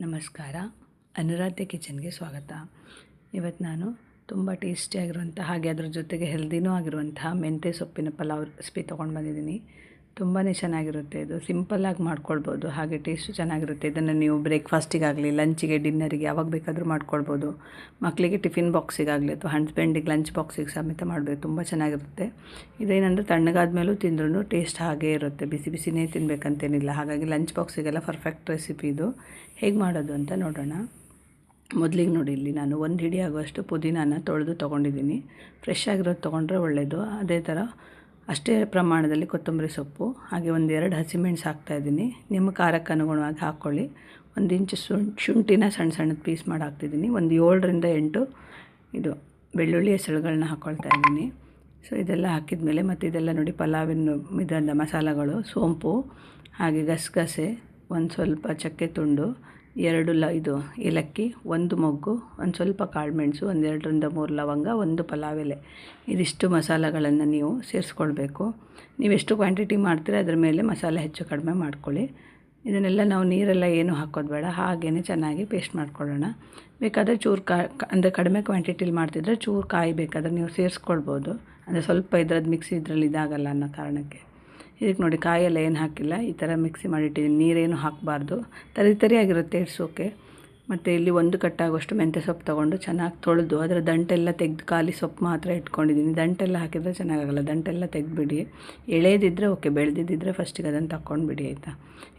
ನಮಸ್ಕಾರ. ಅನುರಾಧ್ಯ ಕಿಚನ್ಗೆ ಸ್ವಾಗತ. ಇವತ್ತು ನಾನು ತುಂಬ ಟೇಸ್ಟಿಯಾಗಿರುವಂಥ ಹಾಗೆ ಅದರ ಜೊತೆಗೆ ಹೆಲ್ದಿನೂ ಆಗಿರುವಂತಹ ಮೆಂತ್ಯ ಸೊಪ್ಪಿನ ಪಲಾವ್ ರೆಸಿಪಿ ತೊಗೊಂಡು ಬಂದಿದ್ದೀನಿ. ತುಂಬಾ ಚೆನ್ನಾಗಿರುತ್ತೆ. ಇದು ಸಿಂಪಲ್ಲಾಗಿ ಮಾಡ್ಕೊಳ್ಬೋದು, ಹಾಗೆ ಟೇಸ್ಟು ಚೆನ್ನಾಗಿರುತ್ತೆ. ಇದನ್ನು ನೀವು ಬ್ರೇಕ್ಫಾಸ್ಟಿಗಾಗಲಿ, ಲಂಚಿಗೆ, ಡಿನ್ನರಿಗೆ ಯಾವಾಗ ಬೇಕಾದರೂ ಮಾಡ್ಕೊಳ್ಬೋದು. ಮಕ್ಕಳಿಗೆ ಟಿಫಿನ್ ಬಾಕ್ಸಿಗಾಗಲಿ ಅಥವಾ ಹಸ್ಬೆಂಡಿಗೆ ಲಂಚ್ ಬಾಕ್ಸಿಗೆ ಸಮೇತ ಮಾಡಬೇಕು, ತುಂಬ ಚೆನ್ನಾಗಿರುತ್ತೆ. ಇದೇನೆಂದರೆ ತಣ್ಣಗಾದ ಮೇಲೂ ತಿಂದ್ರೂ ಟೇಸ್ಟ್ ಹಾಗೇ ಇರುತ್ತೆ, ಬಿಸಿ ಬಿಸಿನೇ ತಿನ್ನಬೇಕಂತೇನಿಲ್ಲ. ಹಾಗಾಗಿ ಲಂಚ್ ಬಾಕ್ಸಿಗೆಲ್ಲ ಪರ್ಫೆಕ್ಟ್ ರೆಸಿಪಿ ಇದು. ಹೇಗೆ ಮಾಡೋದು ಅಂತ ನೋಡೋಣ. ಮೊದಲಿಗೆ ನೋಡಿ, ಇಲ್ಲಿ ನಾನು 1 ಹಿಡಿ ಆಗುವಷ್ಟು ಪುದೀನಾನ ತೊಳೆದು ತೊಗೊಂಡಿದ್ದೀನಿ. ಫ್ರೆಶ್ ಆಗಿರೋದು ತೊಗೊಂಡ್ರೆ ಒಳ್ಳೆಯದು. ಅದೇ ಥರ ಅಷ್ಟೇ ಪ್ರಮಾಣದಲ್ಲಿ ಕೊತ್ತಂಬರಿ ಸೊಪ್ಪು, ಹಾಗೆ 1-2 ಹಸಿಮೆಣಸು ಹಾಕ್ತಾಯಿದ್ದೀನಿ. ನಿಮ್ಮ ಖಾರಕ್ಕೆ ಅನುಗುಣವಾಗಿ ಹಾಕ್ಕೊಳ್ಳಿ. 1 ಇಂಚು ಶುಂಠಿನ ಸಣ್ಣ ಸಣ್ಣದ ಪೀಸ್ ಮಾಡಿ ಹಾಕ್ತಿದ್ದೀನಿ. ಒಂದು 7ರಿಂದ 8 ಇದು ಬೆಳ್ಳುಳ್ಳಿ ಹೆಸರುಗಳನ್ನ ಹಾಕ್ಕೊಳ್ತಾ ಇದ್ದೀನಿ. ಸೊ ಇದೆಲ್ಲ ಹಾಕಿದ ಮತ್ತು ಇದೆಲ್ಲ ನೋಡಿ ಪಲಾವಿನ ಇದೆಲ್ಲ ಮಸಾಲೆಗಳು, ಸೋಂಪು, ಹಾಗೆ ಗಸಗಸೆ, ಒಂದು ಸ್ವಲ್ಪ ಚಕ್ಕೆ ತುಂಡು, 2 ಏಲಕ್ಕಿ, 1 ಮೊಗ್ಗು, ಒಂದು ಸ್ವಲ್ಪ ಕಾಳುಮೆಣಸು, 2ರಿಂದ 3 ಲವಂಗ, 1 ಪಲಾವ್ ಎಲೆ. ಇದಿಷ್ಟು ಮಸಾಲೆಗಳನ್ನು ನೀವು ಸೇರಿಸ್ಕೊಳ್ಬೇಕು. ನೀವೆಷ್ಟು ಕ್ವಾಂಟಿಟಿ ಮಾಡ್ತೀರ ಅದರ ಮೇಲೆ ಮಸಾಲೆ ಹೆಚ್ಚು ಕಡಿಮೆ ಮಾಡ್ಕೊಳ್ಳಿ. ಇದನ್ನೆಲ್ಲ ನಾವು ನೀರೆಲ್ಲ ಏನೂ ಹಾಕೋದು ಬೇಡ, ಹಾಗೇ ಚೆನ್ನಾಗಿ ಪೇಸ್ಟ್ ಮಾಡ್ಕೊಳ್ಳೋಣ. ಬೇಕಾದರೆ ಚೂರು ಅಂದರೆ ಕಡಿಮೆ ಕ್ವಾಂಟಿಟಿಲಿ ಮಾಡ್ತಿದ್ರೆ ಚೂರು ಕಾಯಿ ಬೇಕಾದರೆ ನೀವು ಸೇರಿಸ್ಕೊಳ್ಬೋದು. ಅಂದರೆ ಸ್ವಲ್ಪ ಇದ್ರದ್ದು ಮಿಕ್ಸಿ ಇದರಲ್ಲಿ ಇದಾಗಲ್ಲ ಅನ್ನೋ ಕಾರಣಕ್ಕೆ. ಇದಕ್ಕೆ ನೋಡಿ, ಕಾಯೆಲ್ಲ ಏನು ಹಾಕಿಲ್ಲ, ಈ ಥರ ಮಿಕ್ಸಿ ಮಾಡಿಟ್ಟಿದ್ದೀನಿ. ನೀರೇನು ಹಾಕಬಾರ್ದು, ತರಿಯಾಗಿರುತ್ತೆ ಇಡ್ಸೋಕೆ. ಮತ್ತು ಇಲ್ಲಿ 1 ಕಟ್ಟಾಗುವಷ್ಟು ಮೆಂತ್ಯ ಸೊಪ್ಪು ತೊಗೊಂಡು ಚೆನ್ನಾಗಿ ತೊಳೆದು ಅದರ ದಂಟೆಲ್ಲ ತೆಗೆದು ಖಾಲಿ ಸೊಪ್ಪು ಮಾತ್ರ ಇಟ್ಕೊಂಡಿದ್ದೀನಿ. ದಂಟೆಲ್ಲ ಹಾಕಿದರೆ ಚೆನ್ನಾಗಾಗಲ್ಲ, ದಂಟೆಲ್ಲ ತೆಗೆದುಬಿಡಿ. ಎಳೆದಿದ್ದರೆ ಓಕೆ, ಬೆಳೆದಿದ್ದರೆ ಫಸ್ಟಿಗೆ ಅದನ್ನು ತಗೊಂಡ್ಬಿಡಿ, ಆಯಿತಾ?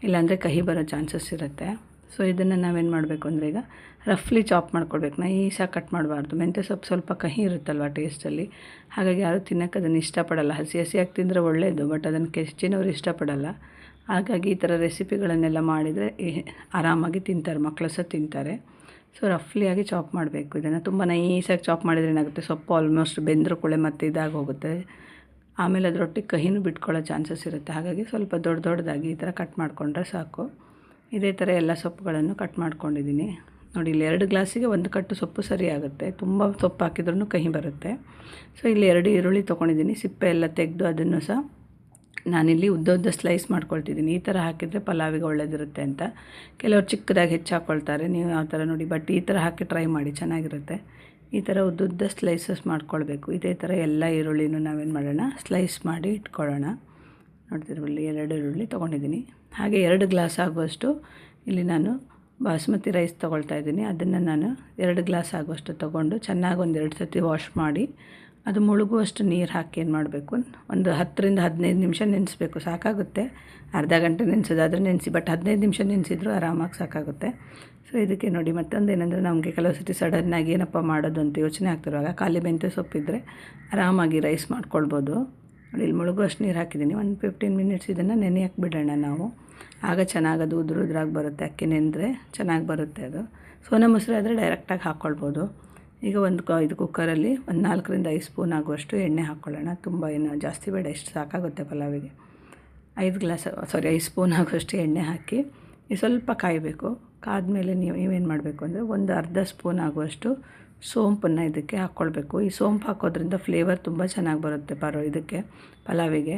ಇಲ್ಲಾಂದರೆ ಕಹಿ ಬರೋ ಚಾನ್ಸಸ್ ಇರುತ್ತೆ. ಸೊ ಇದನ್ನು ನಾವೇನು ಮಾಡಬೇಕು ಅಂದರೆ, ಈಗ ರಫ್ಲಿ ಚಾಪ್ ಮಾಡ್ಕೊಳ್ಬೇಕು, ನೈಸಾಗಿ ಕಟ್ ಮಾಡಬಾರ್ದು. ಮೆಂತ್ಯ ಸೊಪ್ಪು ಸ್ವಲ್ಪ ಕಹಿ ಇರುತ್ತಲ್ವ ಟೇಸ್ಟಲ್ಲಿ, ಹಾಗಾಗಿ ಯಾರೂ ತಿನ್ನೋಕ್ಕೆ ಅದನ್ನು ಇಷ್ಟಪಡಲ್ಲ. ಹಸಿಯಾಗಿ ತಿಂದರೆ ಒಳ್ಳೆಯದು, ಬಟ್ ಅದನ್ನು ಹೆಚ್ಚಿನವ್ರು ಇಷ್ಟಪಡಲ್ಲ. ಹಾಗಾಗಿ ಈ ಥರ ರೆಸಿಪಿಗಳನ್ನೆಲ್ಲ ಮಾಡಿದರೆ ಆರಾಮಾಗಿ ತಿಂತಾರೆ, ಮಕ್ಕಳು ಸಹ ತಿಂತಾರೆ. ಸೊ ರಫ್ಲಿಯಾಗಿ ಚಾಪ್ ಮಾಡಬೇಕು. ಇದನ್ನು ತುಂಬ ನೈಸಾಗಿ ಚಾಪ್ ಮಾಡಿದರೆ ಏನಾಗುತ್ತೆ, ಸೊಪ್ಪು ಆಲ್ಮೋಸ್ಟ್ ಬೆಂದರೂ ಕೂಡ ಮತ್ತೆ ಇದಾಗಿ ಹೋಗುತ್ತೆ. ಆಮೇಲೆ ಅದರೊಟ್ಟಿಗೆ ಕಹಿನೂ ಬಿಟ್ಕೊಳ್ಳೋ ಚಾನ್ಸಸ್ ಇರುತ್ತೆ. ಹಾಗಾಗಿ ಸ್ವಲ್ಪ ದೊಡ್ಡದಾಗಿ ಈ ಥರ ಕಟ್ ಮಾಡಿಕೊಂಡ್ರೆ ಸಾಕು. ಇದೇ ಥರ ಎಲ್ಲ ಸೊಪ್ಪುಗಳನ್ನು ಕಟ್ ಮಾಡ್ಕೊಂಡಿದ್ದೀನಿ. ನೋಡಿ, ಇಲ್ಲಿ 2 ಗ್ಲಾಸಿಗೆ 1 ಕಟ್ಟು ಸೊಪ್ಪು ಸರಿ ಆಗುತ್ತೆ. ತುಂಬ ಸೊಪ್ಪು ಹಾಕಿದ್ರೂ ಕಹಿ ಬರುತ್ತೆ. ಸೊ ಇಲ್ಲಿ 2 ಈರುಳ್ಳಿ ತೊಗೊಂಡಿದ್ದೀನಿ. ಸಿಪ್ಪೆ ಎಲ್ಲ ತೆಗೆದು ಅದನ್ನು ಸಹ ನಾನಿಲ್ಲಿ ಉದ್ದ ಸ್ಲೈಸ್ ಮಾಡ್ಕೊಳ್ತಿದ್ದೀನಿ. ಈ ಥರ ಹಾಕಿದರೆ ಪಲಾವಿಗೆ ಒಳ್ಳೆಯದಿರುತ್ತೆ ಅಂತ. ಕೆಲವರು ಚಿಕ್ಕದಾಗಿ ಹೆಚ್ಚು ಹಾಕ್ಕೊಳ್ತಾರೆ, ನೀವು ಯಾವ ಥರ ನೋಡಿ. ಬಟ್ ಈ ಥರ ಹಾಕಿ ಟ್ರೈ ಮಾಡಿ, ಚೆನ್ನಾಗಿರುತ್ತೆ. ಈ ಥರ ಉದ್ದ ಸ್ಲೈಸಸ್ ಮಾಡ್ಕೊಳ್ಬೇಕು. ಇದೇ ಥರ ಎಲ್ಲ ಈರುಳ್ಳಿನೂ ನಾವೇನು ಮಾಡೋಣ, ಸ್ಲೈಸ್ ಮಾಡಿ ಇಟ್ಕೊಳ್ಳೋಣ. ನೋಡ್ತಿರಲಿ, 2 ಈರುಳ್ಳಿ ತೊಗೊಂಡಿದ್ದೀನಿ. ಹಾಗೆ 2 ಗ್ಲಾಸ್ ಆಗುವಷ್ಟು ಇಲ್ಲಿ ನಾನು ಬಾಸ್ಮತಿ ರೈಸ್ ತೊಗೊಳ್ತಾ ಇದ್ದೀನಿ. ಅದನ್ನು ನಾನು 2 ಗ್ಲಾಸ್ ಆಗುವಷ್ಟು ತೊಗೊಂಡು ಚೆನ್ನಾಗಿ 1-2 ಸತಿ ವಾಶ್ ಮಾಡಿ ಅದು ಮುಳುಗುವಷ್ಟು ನೀರು ಹಾಕಿ ಏನು ಮಾಡಬೇಕು, ಒಂದು 10ರಿಂದ 15 ನಿಮಿಷ ನೆನೆಸ್ಬೇಕು. ಸಾಕಾಗುತ್ತೆ, ಅರ್ಧ ಗಂಟೆ ನೆನೆಸೋದಾದರೆ ನೆನೆಸಿ, ಬಟ್ 15 ನಿಮಿಷ ನೆನೆಸಿದ್ರು ಆರಾಮಾಗಿ ಸಾಕಾಗುತ್ತೆ. ಸೊ ಇದಕ್ಕೆ ನೋಡಿ, ಮತ್ತೊಂದು ಏನಂದರೆ, ನಮಗೆ ಕೆಲವು ಸತಿ ಸಡನ್ನಾಗಿ ಏನಪ್ಪ ಮಾಡೋದು ಅಂತ ಯೋಚನೆ ಆಗ್ತಿರುವಾಗ ಖಾಲಿ ಮೆಂತ್ಯ ಸೊಪ್ಪಿದ್ದರೆ ಆರಾಮಾಗಿ ರೈಸ್ ಮಾಡ್ಕೊಳ್ಬೋದು. ಇಲ್ಲಿ ಮುಳುಗುವಷ್ಟು ನೀರು ಹಾಕಿದ್ದೀನಿ. 15 ಮಿನಿಟ್ಸ್ ಇದನ್ನು ನೆನೆಯಕ್ಕೆ ಬಿಡೋಣ ನಾವು. ಆಗ ಚೆನ್ನಾಗಿ ಅದು ಉದುರಾಗಿ ಬರುತ್ತೆ. ಅಕ್ಕಿ ನೆನೆದ್ರೆ ಚೆನ್ನಾಗಿ ಬರುತ್ತೆ ಅದು. ಸೋನಾ ಮೊಸರು ಆದರೆ ಡೈರೆಕ್ಟಾಗಿ ಹಾಕ್ಕೊಳ್ಬೋದು. ಈಗ ಇದು ಕುಕ್ಕರಲ್ಲಿ 4ರಿಂದ 5 ಸ್ಪೂನ್ ಆಗುವಷ್ಟು ಎಣ್ಣೆ ಹಾಕ್ಕೊಳ್ಳೋಣ. ತುಂಬ ಏನು ಜಾಸ್ತಿ ಬೇಡ, ಇಷ್ಟು ಸಾಕಾಗುತ್ತೆ ಪಲಾವಿಗೆ. 5 ಸ್ಪೂನ್ ಆಗುವಷ್ಟು ಎಣ್ಣೆ ಹಾಕಿ ಸ್ವಲ್ಪ ಕಾಯಬೇಕು. ಕಾದ್ಮೇಲೆ ನೀವೇನು ಮಾಡಬೇಕು ಅಂದರೆ, ಒಂದು ಅರ್ಧ ಸ್ಪೂನ್ ಆಗುವಷ್ಟು ಸೋಂಪನ್ನು ಇದಕ್ಕೆ ಹಾಕ್ಕೊಳ್ಬೇಕು. ಈ ಸೋಂಪು ಹಾಕೋದ್ರಿಂದ ಫ್ಲೇವರ್ ತುಂಬ ಚೆನ್ನಾಗಿ ಬರುತ್ತೆ ಇದಕ್ಕೆ ಪಲಾವಿಗೆ.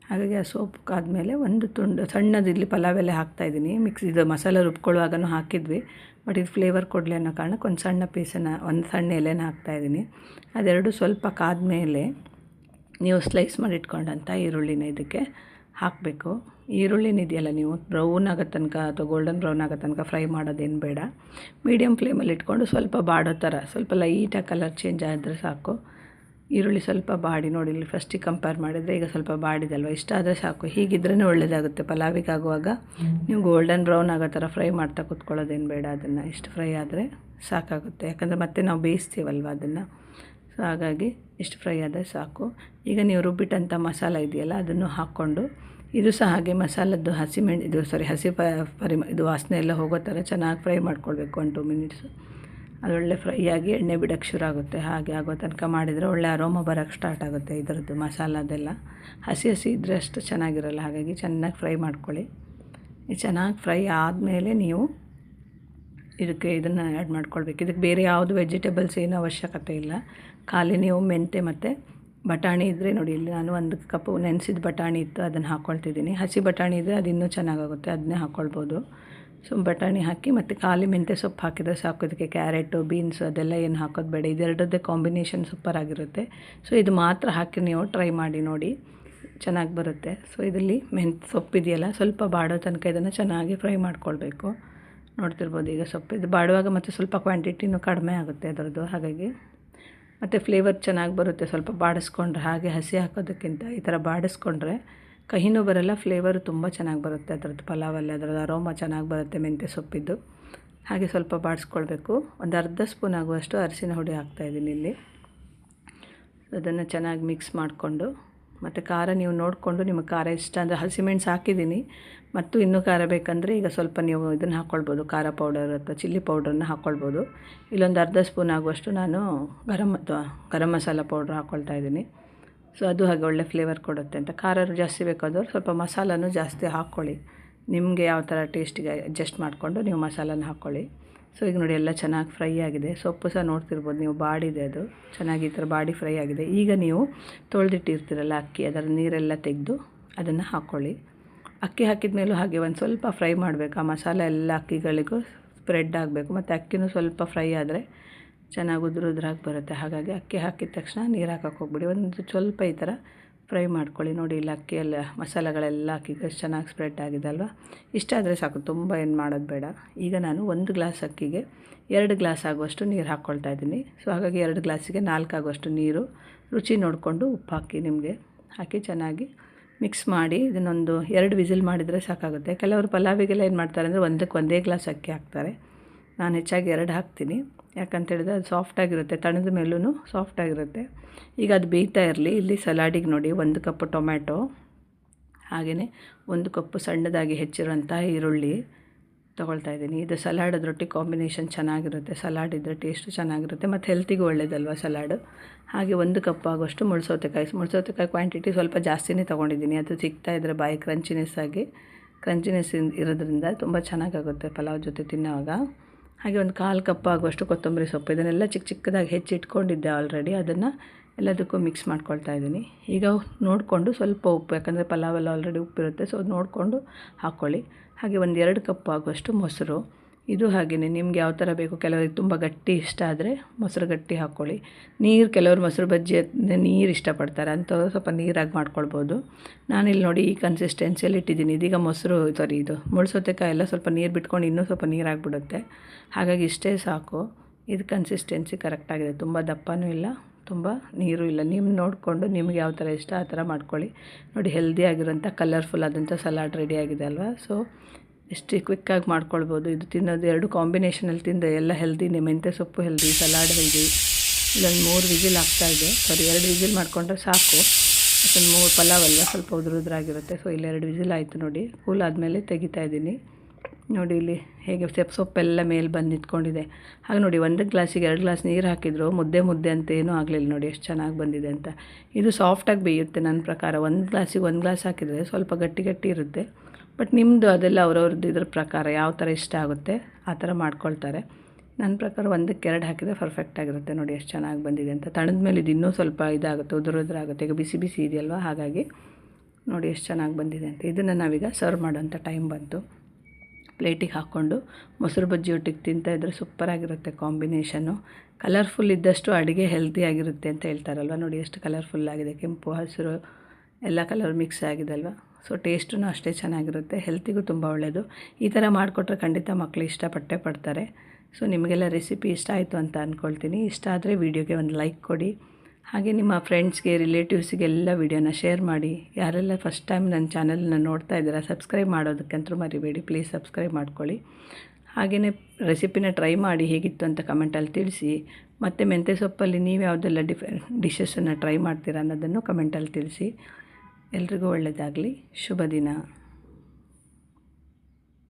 ಹಾಗಾಗಿ ಆ ಸೋಂಪು ಕಾದ್ಮೇಲೆ 1 ತುಂಡು ಸಣ್ಣದು ಇಲ್ಲಿ ಪಲಾವೆಲ್ಲ ಹಾಕ್ತಾಯಿದ್ದೀನಿ. ಇದು ಮಸಾಲೆ ರುಬ್ಕೊಳ್ಳುವಾಗನೂ ಹಾಕಿದ್ವಿ, ಬಟ್ ಇದು ಫ್ಲೇವರ್ ಕೊಡಲಿ ಅನ್ನೋ ಕಾರಣಕ್ಕೆ ಒಂದು ಸಣ್ಣ ಪೀಸನ್ನು, ಒಂದು ಸಣ್ಣ ಎಲೆನ ಹಾಕ್ತಾಯಿದ್ದೀನಿ. ಅದೆರಡು ಸ್ವಲ್ಪ ಕಾದ್ಮೇಲೆ ನೀವು ಸ್ಲೈಸ್ ಮಾಡಿ ಇಟ್ಕೊಂಡಂಥ ಈರುಳ್ಳಿನ ಇದಕ್ಕೆ ಹಾಕಬೇಕು. ಈರುಳ್ಳಿನಿದೆಯಲ್ಲ, ನೀವು ಬ್ರೌನ್ ಆಗೋ ತನಕ ಅಥವಾ ಗೋಲ್ಡನ್ ಬ್ರೌನ್ ಆಗೋ ತನಕ ಫ್ರೈ ಮಾಡೋದೇನು ಬೇಡ. ಮೀಡಿಯಮ್ ಫ್ಲೇಮಲ್ಲಿ ಇಟ್ಕೊಂಡು ಸ್ವಲ್ಪ ಬಾಡೋ ಥರ, ಸ್ವಲ್ಪ ಲೈಟಾಗಿ ಕಲರ್ ಚೇಂಜ್ ಆದರೆ ಸಾಕು. ಈರುಳ್ಳಿ ಸ್ವಲ್ಪ ಬಾಡಿ ನೋಡಿ, ಇಲ್ಲಿ ಫಸ್ಟಿಗೆ ಕಂಪೇರ್ ಮಾಡಿದರೆ ಈಗ ಸ್ವಲ್ಪ ಬಾಡಿದಲ್ವ, ಇಷ್ಟ ಆದರೆ ಸಾಕು. ಹೀಗಿದ್ರೇ ಒಳ್ಳೆಯದಾಗುತ್ತೆ ಪಲಾವಿಗೆ ಆಗುವಾಗ. ನೀವು ಗೋಲ್ಡನ್ ಬ್ರೌನ್ ಆಗೋ ಥರ ಫ್ರೈ ಮಾಡ್ತಾ ಕೂತ್ಕೊಳ್ಳೋದೇನು ಬೇಡ. ಅದನ್ನು ಇಷ್ಟು ಫ್ರೈ ಆದರೆ ಸಾಕಾಗುತ್ತೆ, ಯಾಕಂದರೆ ಮತ್ತೆ ನಾವು ಬೇಯಿಸ್ತೀವಲ್ವ ಅದನ್ನು. ಸೊ ಹಾಗಾಗಿ ಇಷ್ಟು ಫ್ರೈ ಆದರೆ ಸಾಕು. ಈಗ ನೀವು ರುಬ್ಬಿಟ್ಟಂಥ ಮಸಾಲ ಇದೆಯಲ್ಲ, ಅದನ್ನು ಹಾಕ್ಕೊಂಡು ಇದು ಸಹ ಹಾಗೆ ಮಸಾಲದ್ದು ಇದು ವಾಸನೆ ಎಲ್ಲ ಹೋಗೋ ಥರ ಚೆನ್ನಾಗಿ ಫ್ರೈ ಮಾಡ್ಕೊಳ್ಬೇಕು. 1-2 ಮಿನಿಟ್ಸು ಅದೊಳ್ಳೆ ಫ್ರೈ ಆಗಿ ಎಣ್ಣೆ ಬಿಡೋಕ್ಕೆ ಶುರು ಆಗುತ್ತೆ. ಹಾಗೆ ಆಗೋ ತನಕ ಮಾಡಿದರೆ ಒಳ್ಳೆ ಅರೋಮ ಬರೋಕ್ಕೆ ಸ್ಟಾರ್ಟ್ ಆಗುತ್ತೆ ಇದರದ್ದು ಮಸಾಲದೆಲ್ಲ. ಹಸಿ ಇದ್ದರೆ ಅಷ್ಟು ಚೆನ್ನಾಗಿರಲ್ಲ. ಹಾಗಾಗಿ ಚೆನ್ನಾಗಿ ಫ್ರೈ ಮಾಡ್ಕೊಳ್ಳಿ. ಇದು ಚೆನ್ನಾಗಿ ಫ್ರೈ ಆದಮೇಲೆ ನೀವು ಇದನ್ನು ಆ್ಯಡ್ ಮಾಡ್ಕೊಳ್ಬೇಕು. ಇದಕ್ಕೆ ಬೇರೆ ಯಾವುದು ವೆಜಿಟೇಬಲ್ಸ್ ಏನೂ ಅವಶ್ಯಕತೆ ಇಲ್ಲ. ಖಾಲಿ ನೀವು ಮೆಂತ್ಯ ಮತ್ತು ಬಟಾಣಿ ಇದ್ದರೆ ನೋಡಿ, ಇಲ್ಲಿ ನಾನು 1 ಕಪ್ಪು ನೆನೆಸಿದ ಬಟಾಣಿ ಇತ್ತು, ಅದನ್ನು ಹಾಕ್ಕೊಳ್ತಿದ್ದೀನಿ. ಹಸಿ ಬಟಾಣಿ ಇದ್ದರೆ ಅದು ಇನ್ನೂ ಚೆನ್ನಾಗಾಗುತ್ತೆ, ಅದನ್ನೇ ಹಾಕ್ಕೊಳ್ಬೋದು. ಸೊ ಬಟಾಣಿ ಹಾಕಿ ಮತ್ತು ಖಾಲಿ ಮೆಂತ್ಯ ಸೊಪ್ಪು ಹಾಕಿದರೆ ಸಾಕು. ಇದಕ್ಕೆ ಕ್ಯಾರೆಟು ಬೀನ್ಸು ಅದೆಲ್ಲ ಏನು ಹಾಕೋದು ಬೇಡ. ಇದೆರಡರದ್ದೇ ಕಾಂಬಿನೇಷನ್ ಸೂಪರಾಗಿರುತ್ತೆ. ಸೊ ಇದು ಮಾತ್ರ ಹಾಕಿ ನೀವು ಟ್ರೈ ಮಾಡಿ ನೋಡಿ, ಚೆನ್ನಾಗಿ ಬರುತ್ತೆ. ಸೊ ಇದರಲ್ಲಿ ಮೆಂತ್ಯ ಸೊಪ್ಪಿದೆಯಲ್ಲ, ಸ್ವಲ್ಪ ಬಾಡೋ ತನಕ ಇದನ್ನು ಚೆನ್ನಾಗಿ ಫ್ರೈ ಮಾಡ್ಕೊಳ್ಬೇಕು. ನೋಡ್ತಿರ್ಬೋದು ಈಗ ಸೊಪ್ಪು ಇದು ಬಾಡುವಾಗ ಮತ್ತು ಸ್ವಲ್ಪ ಕ್ವಾಂಟಿಟಿನೂ ಕಡಿಮೆ ಆಗುತ್ತೆ ಅದರದ್ದು, ಹಾಗಾಗಿ ಮತ್ತು ಫ್ಲೇವರ್ ಚೆನ್ನಾಗಿ ಬರುತ್ತೆ. ಸ್ವಲ್ಪ ಬಾಡಿಸ್ಕೊಂಡ್ರೆ, ಹಾಗೆ ಹಸಿ ಹಾಕೋದಕ್ಕಿಂತ ಈ ಥರ ಬಾಡಿಸ್ಕೊಂಡ್ರೆ ಕಹಿನೂ ಬರೋಲ್ಲ, ಫ್ಲೇವರು ತುಂಬ ಚೆನ್ನಾಗಿ ಬರುತ್ತೆ ಅದರದ್ದು. ಪಲಾವಲ್ಲಿ ಅದರದ್ದು ಅರೋಮ ಚೆನ್ನಾಗಿ ಬರುತ್ತೆ ಮೆಂತ್ಯ ಸೊಪ್ಪಿದ್ದು. ಹಾಗೆ ಸ್ವಲ್ಪ ಬಾಡಿಸ್ಕೊಳ್ಬೇಕು. ಒಂದು ಅರ್ಧ ಸ್ಪೂನ್ ಆಗುವಷ್ಟು ಅರಿಶಿನ ಹುಡಿ ಹಾಕ್ತಾಯಿದ್ದೀನಿ ಇಲ್ಲಿ. ಅದನ್ನು ಚೆನ್ನಾಗಿ ಮಿಕ್ಸ್ ಮಾಡಿಕೊಂಡು, ಮತ್ತು ಖಾರ ನೀವು ನೋಡಿಕೊಂಡು ನಿಮಗೆ ಖಾರ ಇಷ್ಟ ಅಂದರೆ ಹಸಿಮೆಣಸು ಹಾಕಿದ್ದೀನಿ, ಮತ್ತು ಇನ್ನೂ ಖಾರ ಬೇಕಂದರೆ ಈಗ ಸ್ವಲ್ಪ ನೀವು ಇದನ್ನು ಹಾಕ್ಕೊಳ್ಬೋದು, ಖಾರ ಪೌಡರ್ ಅಥವಾ ಚಿಲ್ಲಿ ಪೌಡ್ರನ್ನ ಹಾಕ್ಕೊಳ್ಬೋದು. ಇಲ್ಲೊಂದು ಅರ್ಧ ಸ್ಪೂನ್ ಆಗುವಷ್ಟು ನಾನು ಗರಂ ಮಸಾಲ ಪೌಡ್ರ್ ಹಾಕ್ಕೊಳ್ತಾ ಇದ್ದೀನಿ. ಸೊ ಅದು ಹಾಗೆ ಒಳ್ಳೆ ಫ್ಲೇವರ್ ಕೊಡುತ್ತೆ ಅಂತ. ಖಾರ ಜಾಸ್ತಿ ಬೇಕಾದವ್ರು ಸ್ವಲ್ಪ ಮಸಾಲನೂ ಜಾಸ್ತಿ ಹಾಕ್ಕೊಳ್ಳಿ. ನಿಮಗೆ ಯಾವ ಥರ ಟೇಸ್ಟಿಗೆ ಅಡ್ಜಸ್ಟ್ ಮಾಡಿಕೊಂಡು ನೀವು ಮಸಾಲನ ಹಾಕ್ಕೊಳ್ಳಿ. ಸೊ ಈಗ ನೋಡಿ ಎಲ್ಲ ಚೆನ್ನಾಗಿ ಫ್ರೈ ಆಗಿದೆ. ಸೊಪ್ಪು ಸಹ ನೋಡ್ತಿರ್ಬೋದು ನೀವು, ಬಾಡಿದೆ ಅದು ಚೆನ್ನಾಗಿ ಈ ಥರ ಬಾಡಿ ಫ್ರೈ ಆಗಿದೆ. ಈಗ ನೀವು ತೊಳೆದಿಟ್ಟಿರ್ತೀರಲ್ಲ ಅಕ್ಕಿ, ಅದರ ನೀರೆಲ್ಲ ತೆಗೆದು ಅದನ್ನು ಹಾಕ್ಕೊಳ್ಳಿ. ಅಕ್ಕಿ ಹಾಕಿದ ಮೇಲೂ ಹಾಗೆ ಒಂದು ಸ್ವಲ್ಪ ಫ್ರೈ ಮಾಡಬೇಕು. ಆ ಮಸಾಲೆ ಎಲ್ಲ ಅಕ್ಕಿಗಳಿಗೂ ಸ್ಪ್ರೆಡ್ ಆಗಬೇಕು. ಮತ್ತು ಅಕ್ಕಿನೂ ಸ್ವಲ್ಪ ಫ್ರೈ ಆದರೆ ಚೆನ್ನಾಗಿ ಉದುರಾಗಿ ಬರುತ್ತೆ. ಹಾಗಾಗಿ ಅಕ್ಕಿ ಹಾಕಿದ ತಕ್ಷಣ ನೀರು ಹಾಕೋಕ್ಕೆ ಹೋಗ್ಬಿಡಿ. ಒಂದು ಸ್ವಲ್ಪ ಈ ಥರ ಫ್ರೈ ಮಾಡ್ಕೊಳ್ಳಿ. ನೋಡಿ ಇಲ್ಲಿ ಅಕ್ಕಿ ಎಲ್ಲ ಮಸಾಲೆಗಳೆಲ್ಲ ಅಕ್ಕಿಗೆ ಚೆನ್ನಾಗಿ ಸ್ಪ್ರೆಡ್ ಆಗಿದೆ ಅಲ್ವಾ. ಇಷ್ಟ ಆದರೆ ಸಾಕು, ತುಂಬ ಏನು ಮಾಡೋದು ಬೇಡ. ಈಗ ನಾನು 1 ಗ್ಲಾಸ್ ಅಕ್ಕಿಗೆ 2 ಗ್ಲಾಸ್ ಆಗುವಷ್ಟು ನೀರು ಹಾಕ್ಕೊಳ್ತಾ ಇದ್ದೀನಿ. ಸೊ ಹಾಗಾಗಿ 2 ಗ್ಲಾಸಿಗೆ 4 ಆಗುವಷ್ಟು ನೀರು, ರುಚಿ ನೋಡಿಕೊಂಡು ಉಪ್ಪು ಹಾಕಿ ನಿಮಗೆ ಹಾಕಿ ಚೆನ್ನಾಗಿ ಮಿಕ್ಸ್ ಮಾಡಿ ಇದನ್ನೊಂದು 2 ವಿಸಿಲ್ ಮಾಡಿದರೆ ಸಾಕಾಗುತ್ತೆ. ಕೆಲವರು ಪಲಾವಿಗೆಲ್ಲ ಏನು ಮಾಡ್ತಾರೆ ಅಂದರೆ ಒಂದೇ ಗ್ಲಾಸ್ ಅಕ್ಕಿ ಹಾಕ್ತಾರೆ. ನಾನು ಹೆಚ್ಚಾಗಿ 2 ಹಾಕ್ತೀನಿ. ಯಾಕಂತೇಳಿದ್ರೆ ಅದು ಸಾಫ್ಟಾಗಿರುತ್ತೆ, ತಣದ ಮೇಲೂ ಸಾಫ್ಟಾಗಿರುತ್ತೆ. ಈಗ ಅದು ಬೇಯ್ತಾ ಇರಲಿ. ಇಲ್ಲಿ ಸಲಾಡಿಗೆ ನೋಡಿ 1 ಕಪ್ ಟೊಮ್ಯಾಟೊ, ಹಾಗೆಯೇ 1 ಕಪ್ ಸಣ್ಣದಾಗಿ ಹೆಚ್ಚಿರುವಂಥ ಈರುಳ್ಳಿ ತೊಗೊಳ್ತಾ ಇದ್ದೀನಿ. ಇದು ಸಲಾಡ್ ಅದರೊಟ್ಟಿಗೆ ಕಾಂಬಿನೇಷನ್ ಚೆನ್ನಾಗಿರುತ್ತೆ. ಸಲಾಡ್ ಇದ್ದರೆ ಟೇಸ್ಟು ಚೆನ್ನಾಗಿರುತ್ತೆ ಮತ್ತು ಹೆಲ್ತಿಗೂ ಒಳ್ಳೆಯದಲ್ವ ಸಲಾಡು. ಹಾಗೆ 1 ಕಪ್ ಆಗೋಷ್ಟು ಮುಳ್ಸೌತೆಕಾಯಿ ಕ್ವಾಂಟಿಟಿ ಸ್ವಲ್ಪ ಜಾಸ್ತಿನೇ ತೊಗೊಂಡಿದ್ದೀನಿ. ಅದು ಸಿಗ್ತಾ ಇದ್ದರೆ ಬಾಯಿ ಕ್ರಂಚಿನೆಸ್ ಇರೋದ್ರಿಂದ ತುಂಬ ಚೆನ್ನಾಗಾಗುತ್ತೆ ಪಲಾವ್ ಜೊತೆ ತಿನ್ನೋವಾಗ. ಹಾಗೆ 1/4 ಕಪ್ ಆಗುವಷ್ಟು ಕೊತ್ತಂಬರಿ ಸೊಪ್ಪು, ಇದನ್ನೆಲ್ಲ ಚಿಕ್ಕದಾಗಿ ಹೆಚ್ಚಿಟ್ಕೊಂಡಿದ್ದೆ ಆಲ್ರೆಡಿ. ಅದನ್ನು ಎಲ್ಲದಕ್ಕೂ ಮಿಕ್ಸ್ ಮಾಡ್ಕೊಳ್ತಾ ಇದ್ದೀನಿ. ಈಗ ನೋಡಿಕೊಂಡು ಸ್ವಲ್ಪ ಉಪ್ಪು, ಯಾಕಂದರೆ ಪಲಾವೆಲ್ಲ ಆಲ್ರೆಡಿ ಉಪ್ಪಿರುತ್ತೆ, ಸೊ ನೋಡಿಕೊಂಡು ಹಾಕ್ಕೊಳ್ಳಿ. ಹಾಗೆ 1-2 ಕಪ್ ಆಗುವಷ್ಟು ಮೊಸರು. ಇದು ಹಾಗೆಯೇ ನಿಮ್ಗೆ ಯಾವ ಥರ ಬೇಕು. ಕೆಲವರಿಗೆ ತುಂಬ ಗಟ್ಟಿ ಇಷ್ಟ ಆದರೆ ಮೊಸರು ಗಟ್ಟಿ ಹಾಕ್ಕೊಳ್ಳಿ. ನೀರು, ಕೆಲವರು ಮೊಸರು ಬಜ್ಜಿ ನೀರು ಇಷ್ಟಪಡ್ತಾರೆ, ಅಂಥವ್ರು ಸ್ವಲ್ಪ ನೀರಾಗಿ ಮಾಡ್ಕೊಳ್ಬೋದು. ನಾನಿಲ್ಲಿ ನೋಡಿ ಈ ಕನ್ಸಿಸ್ಟೆನ್ಸಿಯಲ್ಲಿ ಇಟ್ಟಿದ್ದೀನಿ. ಇದೀಗ ಇದು ಮುಳ್ಸೌತೆಕಾಯಿ ಎಲ್ಲ ಸ್ವಲ್ಪ ನೀರು ಬಿಟ್ಕೊಂಡು ಇನ್ನೂ ಸ್ವಲ್ಪ ನೀರಾಗಿಬಿಡುತ್ತೆ. ಹಾಗಾಗಿ ಇಷ್ಟೇ ಸಾಕು. ಇದು ಕನ್ಸಿಸ್ಟೆನ್ಸಿ ಕರೆಕ್ಟಾಗಿದೆ, ತುಂಬ ದಪ್ಪನೂ ಇಲ್ಲ, ತುಂಬ ನೀರು ಇಲ್ಲ. ನೀವು ನೋಡಿಕೊಂಡು ನಿಮ್ಗೆ ಯಾವ ಥರ ಇಷ್ಟ ಆ ಥರ ಮಾಡ್ಕೊಳ್ಳಿ. ನೋಡಿ ಹೆಲ್ದಿ ಆಗಿರೋಂಥ ಕಲರ್ಫುಲ್ ಆದಂಥ ಸಲಾಡ್ ರೆಡಿ ಆಗಿದೆ ಅಲ್ವಾ. ಸೊ ಎಷ್ಟು ಕ್ವಿಕ್ಕಾಗಿ ಮಾಡ್ಕೊಳ್ಬೋದು. ಇದು ತಿನ್ನೋದು 2 ಕಾಂಬಿನೇಷನಲ್ಲಿ ತಿಂದರೆ ಎಲ್ಲ ಹೆಲ್ದಿನೇ. ಮೆಂತ್ಯ ಸೊಪ್ಪು ಹೆಲ್ದಿ, ಸಲಾಡ್ ಹೆಲ್ದಿ. ಇಲ್ಲೊಂದು 3 ವಿಸಿಲ್ ಆಗ್ತಾಯಿದೆ, 2 ವಿಸಿಲ್ ಮಾಡಿಕೊಂಡ್ರೆ ಸಾಕು. ಯಾಕಂದ್ರೆ 3 ಪಲಾವ್ ಅಲ್ವಾ, ಸ್ವಲ್ಪ ಉದುರಾಗಿರುತ್ತೆ. ಸೊ ಇಲ್ಲಿ 2 ವಿಸಿಲ್ ಆಯಿತು ನೋಡಿ. ಕೂಲ್ ಆದಮೇಲೆ ತೆಗಿತಾ ಇದ್ದೀನಿ. ನೋಡಿ ಇಲ್ಲಿ ಹೇಗೆ ಸೊಪ್ಪೆಲ್ಲ ಮೇಲೆ ಬಂದು ನಿಂತ್ಕೊಂಡಿದೆ. ಹಾಗೆ ನೋಡಿ 1 ಗ್ಲಾಸಿಗೆ 2 ಗ್ಲಾಸ್ ನೀರು ಹಾಕಿದ್ರು ಮುದ್ದೆ ಅಂತ ಏನೂ ಆಗಲಿಲ್ಲ. ನೋಡಿ ಎಷ್ಟು ಚೆನ್ನಾಗಿ ಬಂದಿದೆ ಅಂತ. ಇದು ಸಾಫ್ಟಾಗಿ ಬೇಯುತ್ತೆ ನನ್ನ ಪ್ರಕಾರ. 1 ಗ್ಲಾಸಿಗೆ 1 ಗ್ಲಾಸ್ ಹಾಕಿದರೆ ಸ್ವಲ್ಪ ಗಟ್ಟಿ ಇರುತ್ತೆ. ಬಟ್ ನಿಮ್ಮದು ಅದೆಲ್ಲ ಅವ್ರವ್ರದ್ದು ಇದ್ರ ಪ್ರಕಾರ ಯಾವ ಥರ ಇಷ್ಟ ಆಗುತ್ತೆ ಆ ಥರ ಮಾಡ್ಕೊಳ್ತಾರೆ. ನನ್ನ ಪ್ರಕಾರ 1ಕ್ಕೆ 2 ಹಾಕಿದರೆ ಪರ್ಫೆಕ್ಟಾಗಿರುತ್ತೆ. ನೋಡಿ ಎಷ್ಟು ಚೆನ್ನಾಗಿ ಬಂದಿದೆ ಅಂತ. ತಣದ ಮೇಲೆ ಇದು ಇನ್ನೂ ಸ್ವಲ್ಪ ಇದಾಗುತ್ತೆ, ಉದುರಾಗುತ್ತೆ. ಈಗ ಬಿಸಿ ಇದೆಯಲ್ವ, ಹಾಗಾಗಿ ನೋಡಿ ಎಷ್ಟು ಚೆನ್ನಾಗಿ ಬಂದಿದೆ ಅಂತ. ಇದನ್ನು ನಾವೀಗ ಸರ್ವ್ ಮಾಡೋಂಥ ಟೈಮ್ ಬಂತು. ಪ್ಲೇಟಿಗೆ ಹಾಕ್ಕೊಂಡು ಮೊಸರು ಬಜ್ಜಿ ಒಟ್ಟಿಗೆ ತಿಂತಾಯಿದ್ರೆ ಸೂಪರಾಗಿರುತ್ತೆ ಕಾಂಬಿನೇಷನ್ನು. ಕಲರ್ಫುಲ್ ಇದ್ದಷ್ಟು ಅಡುಗೆ ಹೆಲ್ದಿ ಆಗಿರುತ್ತೆ ಅಂತ ಹೇಳ್ತಾರಲ್ವ. ನೋಡಿ ಎಷ್ಟು ಕಲರ್ಫುಲ್ ಆಗಿದೆ, ಕೆಂಪು ಹಸಿರು ಎಲ್ಲ ಕಲರ್ ಮಿಕ್ಸ್ ಆಗಿದೆ ಅಲ್ವಾ. ಸೊ ಟೇಸ್ಟೂ ಅಷ್ಟೇ ಚೆನ್ನಾಗಿರುತ್ತೆ, ಹೆಲ್ತಿಗೂ ತುಂಬ ಒಳ್ಳೆಯದು. ಈ ಥರ ಮಾಡಿಕೊಟ್ರೆ ಖಂಡಿತ ಮಕ್ಕಳು ಇಷ್ಟಪಟ್ಟೇ ಪಡ್ತಾರೆ. ಸೊ ನಿಮಗೆಲ್ಲ ರೆಸಿಪಿ ಇಷ್ಟ ಆಯಿತು ಅಂತ ಅಂದ್ಕೊಳ್ತೀನಿ. ಇಷ್ಟ ಆದರೆ ವಿಡಿಯೋಗೆ ಒಂದು ಲೈಕ್ ಕೊಡಿ. ಹಾಗೆ ನಿಮ್ಮ ಫ್ರೆಂಡ್ಸ್ಗೆ, ರಿಲೇಟಿವ್ಸಿಗೆಲ್ಲ ವಿಡಿಯೋನ ಶೇರ್ ಮಾಡಿ. ಯಾರೆಲ್ಲ ಫಸ್ಟ್ ಟೈಮ್ ನನ್ನ ಚಾನಲ್ನ ನೋಡ್ತಾ ಇದ್ದೀರಾ ಸಬ್ಸ್ಕ್ರೈಬ್ ಮಾಡೋದಕ್ಕಂತೂ ಮರಿಬೇಡಿ, ಪ್ಲೀಸ್ ಸಬ್ಸ್ಕ್ರೈಬ್ ಮಾಡ್ಕೊಳ್ಳಿ. ಹಾಗೆಯೇ ರೆಸಿಪಿನ ಟ್ರೈ ಮಾಡಿ ಹೇಗಿತ್ತು ಅಂತ ಕಮೆಂಟಲ್ಲಿ ತಿಳಿಸಿ. ಮತ್ತು ಮೆಂತ್ಯ ಸೊಪ್ಪಲ್ಲಿ ನೀವು ಯಾವುದೆಲ್ಲ ಡಿಶಸ್ಸನ್ನು ಟ್ರೈ ಮಾಡ್ತೀರಾ ಅನ್ನೋದನ್ನು ಕಮೆಂಟಲ್ಲಿ ತಿಳಿಸಿ. ಎಲ್ರಿಗೂ ಒಳ್ಳೆಯದಾಗಲಿ. ಶುಭ ದಿನ.